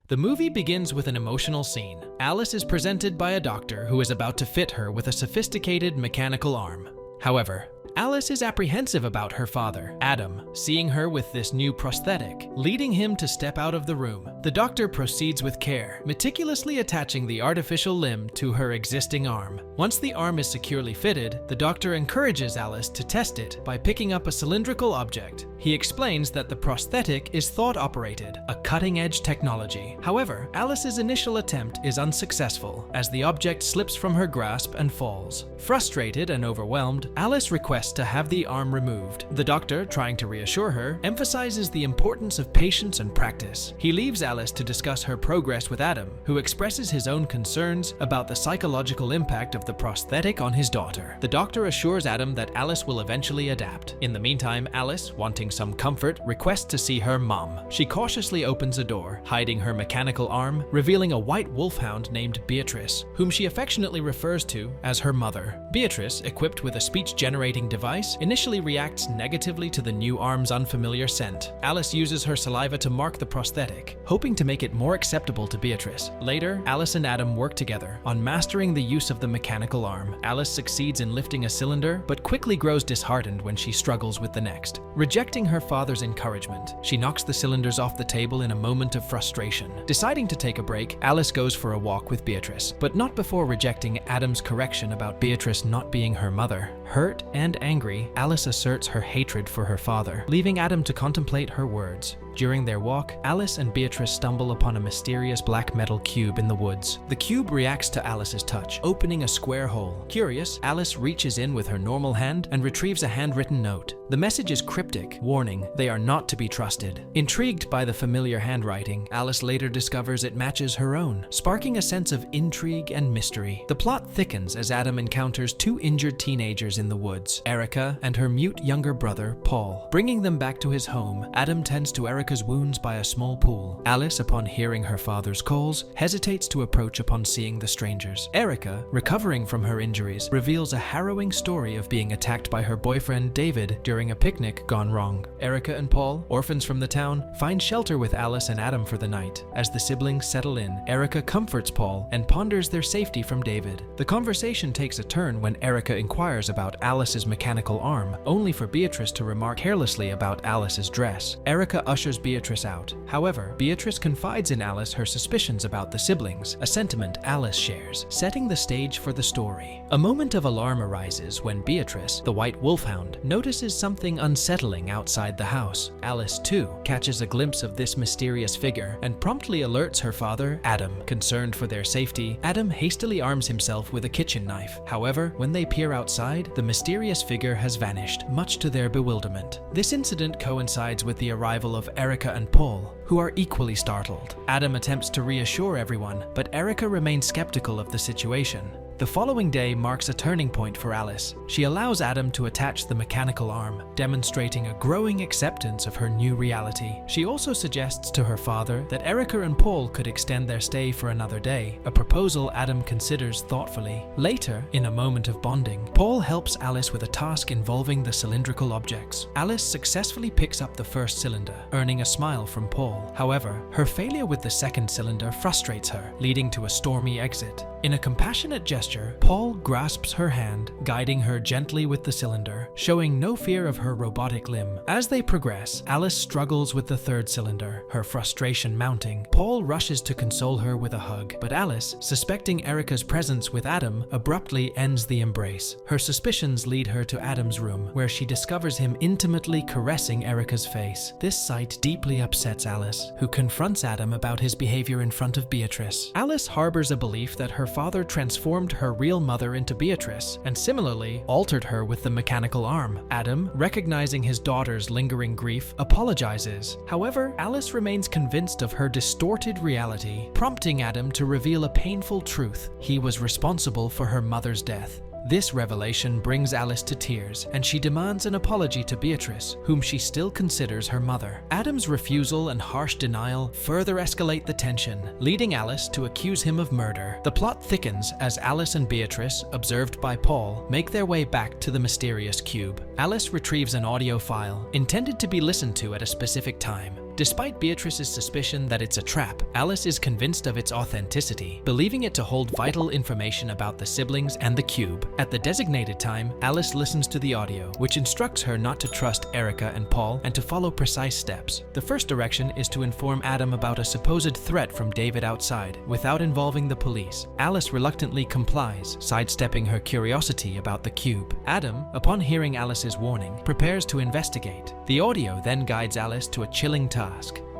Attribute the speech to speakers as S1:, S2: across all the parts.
S1: The movie begins with an emotional scene. Alice is presented by a doctor who is about to fit her with a sophisticated mechanical arm. However, Alice is apprehensive about her father, Adam, seeing her with this new prosthetic, leading him to step out of the room. The doctor proceeds with care, meticulously attaching the artificial limb to her existing arm. Once the arm is securely fitted, the doctor encourages Alice to test it by picking up a cylindrical object. He explains that the prosthetic is thought-operated, a cutting-edge technology. However, Alice's initial attempt is unsuccessful, as the object slips from her grasp and falls. Frustrated and overwhelmed, Alice requests to have the arm removed. The doctor, trying to reassure her, emphasizes the importance of patience and practice. He leaves Alice to discuss her progress with Adam, who expresses his own concerns about the psychological impact of the prosthetic on his daughter. The doctor assures Adam that Alice will eventually adapt. In the meantime, Alice, wanting some comfort, requests to see her mom. She cautiously opens a door, hiding her mechanical arm, revealing a white wolfhound named Beatrice, whom she affectionately refers to as her mother. Beatrice, equipped with a speech-generating device, initially reacts negatively to the new arm's unfamiliar scent. Alice uses her saliva to mark the prosthetic, hoping to make it more acceptable to Beatrice. Later, Alice and Adam work together on mastering the use of the mechanical arm. Alice succeeds in lifting a cylinder, but quickly grows disheartened when she struggles with the next. Rejecting her father's encouragement, she knocks the cylinders off the table in a moment of frustration. Deciding to take a break, Alice goes for a walk with Beatrice, but not before rejecting Adam's correction about Beatrice not being her mother. Hurt and angry, Alice asserts her hatred for her father, leaving Adam to contemplate her words. During their walk, Alice and Beatrice stumble upon a mysterious black metal cube in the woods. The cube reacts to Alice's touch, opening a square hole. Curious, Alice reaches in with her normal hand and retrieves a handwritten note. The message is cryptic, warning they are not to be trusted. Intrigued by the familiar handwriting, Alice later discovers it matches her own, sparking a sense of intrigue and mystery. The plot thickens as Adam encounters two injured teenagers in the woods, Erica and her mute younger brother, Paul. Bringing them back to his home, Adam tends to Erica's wounds by a small pool. Alice, upon hearing her father's calls, hesitates to approach upon seeing the strangers. Erica, recovering from her injuries, reveals a harrowing story of being attacked by her boyfriend David during a picnic gone wrong. Erica and Paul, orphans from the town, find shelter with Alice and Adam for the night. As the siblings settle in, Erica comforts Paul and ponders their safety from David. The conversation takes a turn when Erica inquires about Alice's mechanical arm, only for Beatrice to remark carelessly about Alice's dress. Erica ushers Beatrice out. However, Beatrice confides in Alice her suspicions about the siblings, a sentiment Alice shares, setting the stage for the story. A moment of alarm arises when Beatrice, the white wolfhound, notices something unsettling outside the house. Alice, too, catches a glimpse of this mysterious figure and promptly alerts her father, Adam. Concerned for their safety, Adam hastily arms himself with a kitchen knife. However, when they peer outside, the mysterious figure has vanished, much to their bewilderment. This incident coincides with the arrival of Erica and Paul, who are equally startled. Adam attempts to reassure everyone, but Erica remains skeptical of the situation. The following day marks a turning point for Alice. She allows Adam to attach the mechanical arm, demonstrating a growing acceptance of her new reality. She also suggests to her father that Erica and Paul could extend their stay for another day, a proposal Adam considers thoughtfully. Later, in a moment of bonding, Paul helps Alice with a task involving the cylindrical objects. Alice successfully picks up the first cylinder, earning a smile from Paul. However, her failure with the second cylinder frustrates her, leading to a stormy exit. In a compassionate gesture, Paul grasps her hand, guiding her gently with the cylinder, showing no fear of her robotic limb. As they progress, Alice struggles with the third cylinder, her frustration mounting. Paul rushes to console her with a hug, but Alice, suspecting Erica's presence with Adam, abruptly ends the embrace. Her suspicions lead her to Adam's room, where she discovers him intimately caressing Erica's face. This sight deeply upsets Alice, who confronts Adam about his behavior in front of Beatrice. Alice harbors a belief that her father transformed her real mother into Beatrice, and similarly altered her with the mechanical arm. Adam, recognizing his daughter's lingering grief, apologizes. However, Alice remains convinced of her distorted reality, prompting Adam to reveal a painful truth: he was responsible for her mother's death. This revelation brings Alice to tears, and she demands an apology to Beatrice, whom she still considers her mother. Adam's refusal and harsh denial further escalate the tension, leading Alice to accuse him of murder. The plot thickens as Alice and Beatrice, observed by Paul, make their way back to the mysterious cube. Alice retrieves an audio file, intended to be listened to at a specific time. Despite Beatrice's suspicion that it's a trap, Alice is convinced of its authenticity, believing it to hold vital information about the siblings and the cube. At the designated time, Alice listens to the audio, which instructs her not to trust Erica and Paul and to follow precise steps. The first direction is to inform Adam about a supposed threat from David outside, without involving the police. Alice reluctantly complies, sidestepping her curiosity about the cube. Adam, upon hearing Alice's warning, prepares to investigate. The audio then guides Alice to a chilling task: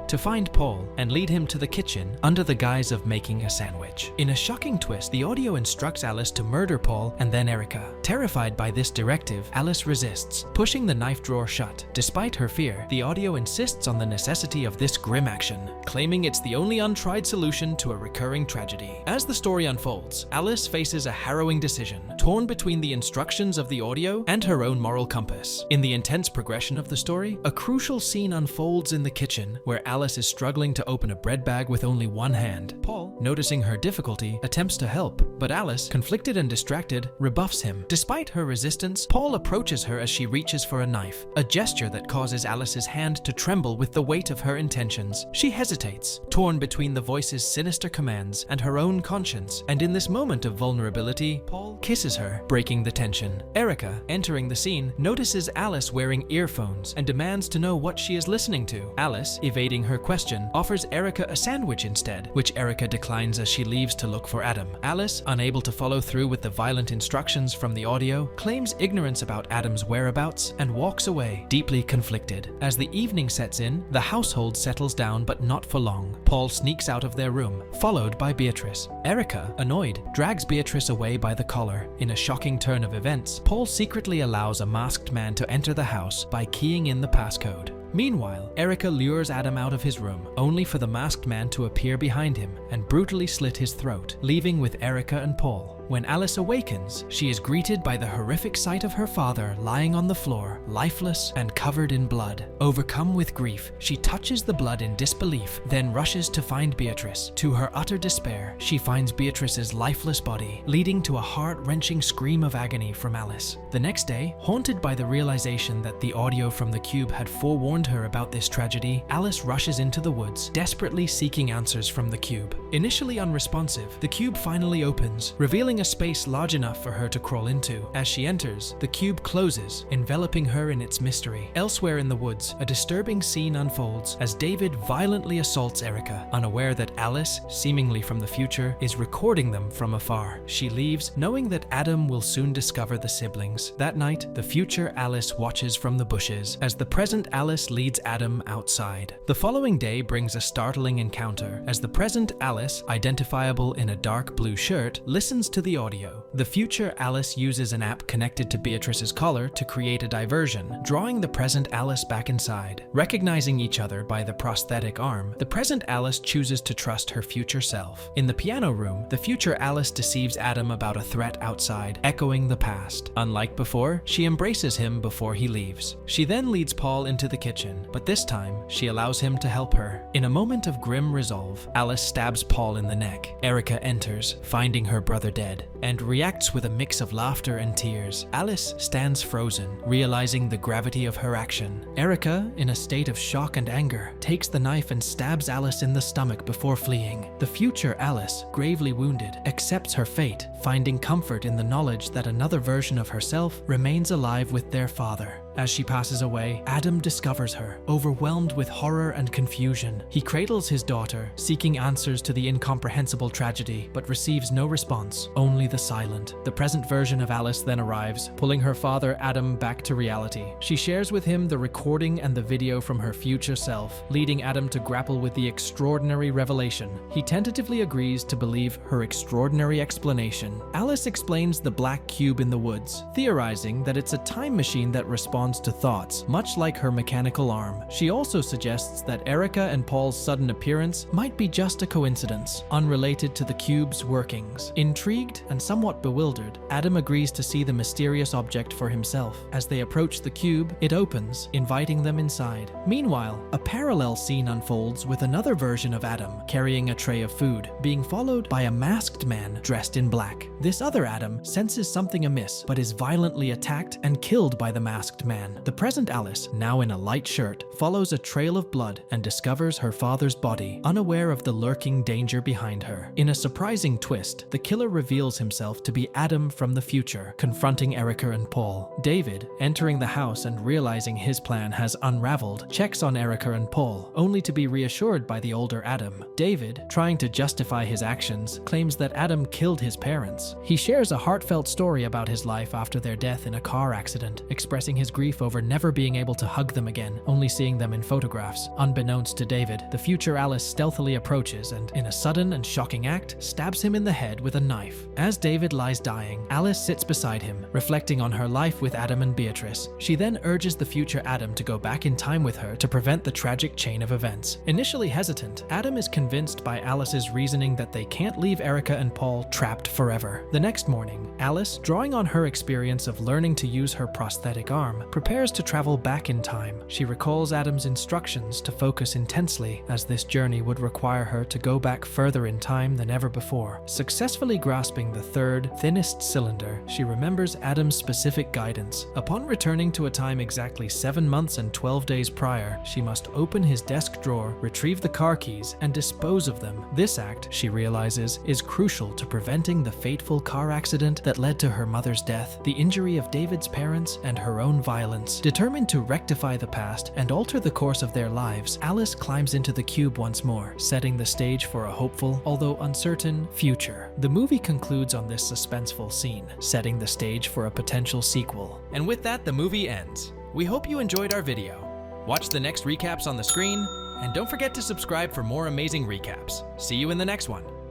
S1: to find Paul and lead him to the kitchen under the guise of making a sandwich. In a shocking twist, the audio instructs Alice to murder Paul and then Erica. Terrified by this directive, Alice resists, pushing the knife drawer shut. Despite her fear, the audio insists on the necessity of this grim action, claiming it's the only untried solution to a recurring tragedy. As the story unfolds, Alice faces a harrowing decision, torn between the instructions of the audio and her own moral compass. In the intense progression of the story, a crucial scene unfolds in the kitchen, where Alice is struggling to open a bread bag with only one hand. Paul, noticing her difficulty, attempts to help, but Alice, conflicted and distracted, rebuffs him. Despite her resistance, Paul approaches her as she reaches for a knife, a gesture that causes Alice's hand to tremble with the weight of her intentions. She hesitates, torn between the voice's sinister commands and her own conscience, and in this moment of vulnerability, Paul kisses her, breaking the tension. Erica, entering the scene, notices Alice wearing earphones and demands to know what she is listening to. Alice, evading her question, offers Erica a sandwich instead, which Erica declines as she leaves to look for Adam. Alice, unable to follow through with the violent instructions from the audio, claims ignorance about Adam's whereabouts and walks away, deeply conflicted. As the evening sets in, the household settles down, but not for long. Paul sneaks out of their room, followed by Beatrice. Erica, annoyed, drags Beatrice away by the collar. In a shocking turn of events, Paul secretly allows a masked man to enter the house by keying in the passcode. Meanwhile, Erica lures Adam out of his room, only for the masked man to appear behind him and brutally slit his throat, leaving with Erica and Paul. When Alice awakens, she is greeted by the horrific sight of her father lying on the floor, lifeless and covered in blood. Overcome with grief, she touches the blood in disbelief, then rushes to find Beatrice. To her utter despair, she finds Beatrice's lifeless body, leading to a heart-wrenching scream of agony from Alice. The next day, haunted by the realization that the audio from the cube had forewarned her about this tragedy, Alice rushes into the woods, desperately seeking answers from the cube. Initially unresponsive, the cube finally opens, revealing a space large enough for her to crawl into. As she enters, the cube closes, enveloping her in its mystery. Elsewhere in the woods, a disturbing scene unfolds as David violently assaults Erica, unaware that Alice, seemingly from the future, is recording them from afar. She leaves, knowing that Adam will soon discover the siblings. That night, the future Alice watches from the bushes as the present Alice leads Adam outside. The following day brings a startling encounter as the present Alice, identifiable in a dark blue shirt, listens to the audio. The future Alice uses an app connected to Beatrice's collar to create a diversion, drawing the present Alice back inside. Recognizing each other by the prosthetic arm, the present Alice chooses to trust her future self. In the piano room, the future Alice deceives Adam about a threat outside, echoing the past. Unlike before, she embraces him before he leaves. She then leads Paul into the kitchen, but this time, she allows him to help her. In a moment of grim resolve, Alice stabs Paul in the neck. Erica enters, finding her brother dead, and reacts with a mix of laughter and tears. Alice stands frozen, realizing the gravity of her action. Erica, in a state of shock and anger, takes the knife and stabs Alice in the stomach before fleeing. The future Alice, gravely wounded, accepts her fate, finding comfort in the knowledge that another version of herself remains alive with their father. As she passes away, Adam discovers her, overwhelmed with horror and confusion. He cradles his daughter, seeking answers to the incomprehensible tragedy, but receives no response, only the silent. The present version of Alice then arrives, pulling her father Adam back to reality. She shares with him the recording and the video from her future self, leading Adam to grapple with the extraordinary revelation. He tentatively agrees to believe her extraordinary explanation. Alice explains the black cube in the woods, theorizing that it's a time machine that responds to thoughts, much like her mechanical arm. She also suggests that Erica and Paul's sudden appearance might be just a coincidence, unrelated to the cube's workings. Intrigued and somewhat bewildered, Adam agrees to see the mysterious object for himself. As they approach the cube, it opens, inviting them inside. Meanwhile, a parallel scene unfolds with another version of Adam carrying a tray of food, being followed by a masked man dressed in black. This other Adam senses something amiss, but is violently attacked and killed by the masked man. man. The present Alice, now in a light shirt, follows a trail of blood and discovers her father's body, unaware of the lurking danger behind her. In a surprising twist, the killer reveals himself to be Adam from the future, confronting Erica and Paul. David, entering the house and realizing his plan has unraveled, checks on Erica and Paul, only to be reassured by the older Adam. David, trying to justify his actions, claims that Adam killed his parents. He shares a heartfelt story about his life after their death in a car accident, expressing his grief over never being able to hug them again, only seeing them in photographs. Unbeknownst to David, the future Alice stealthily approaches and, in a sudden and shocking act, stabs him in the head with a knife. As David lies dying, Alice sits beside him, reflecting on her life with Adam and Beatrice. She then urges the future Adam to go back in time with her to prevent the tragic chain of events. Initially hesitant, Adam is convinced by Alice's reasoning that they can't leave Erica and Paul trapped forever. The next morning, Alice, drawing on her experience of learning to use her prosthetic arm, prepares to travel back in time. She recalls Adam's instructions to focus intensely, as this journey would require her to go back further in time than ever before. Successfully grasping the third, thinnest cylinder, she remembers Adam's specific guidance. Upon returning to a time exactly 7 months and 12 days prior, she must open his desk drawer, retrieve the car keys, and dispose of them. This act, she realizes, is crucial to preventing the fateful car accident that led to her mother's death, the injury of David's parents, and her own violence. Determined to rectify the past and alter the course of their lives, Alice climbs into the cube once more, setting the stage for a hopeful, although uncertain, future. The movie concludes on this suspenseful scene, setting the stage for a potential sequel. And with that, the movie ends. We hope you enjoyed our video. Watch the next recaps on the screen, and don't forget to subscribe for more amazing recaps. See you in the next one.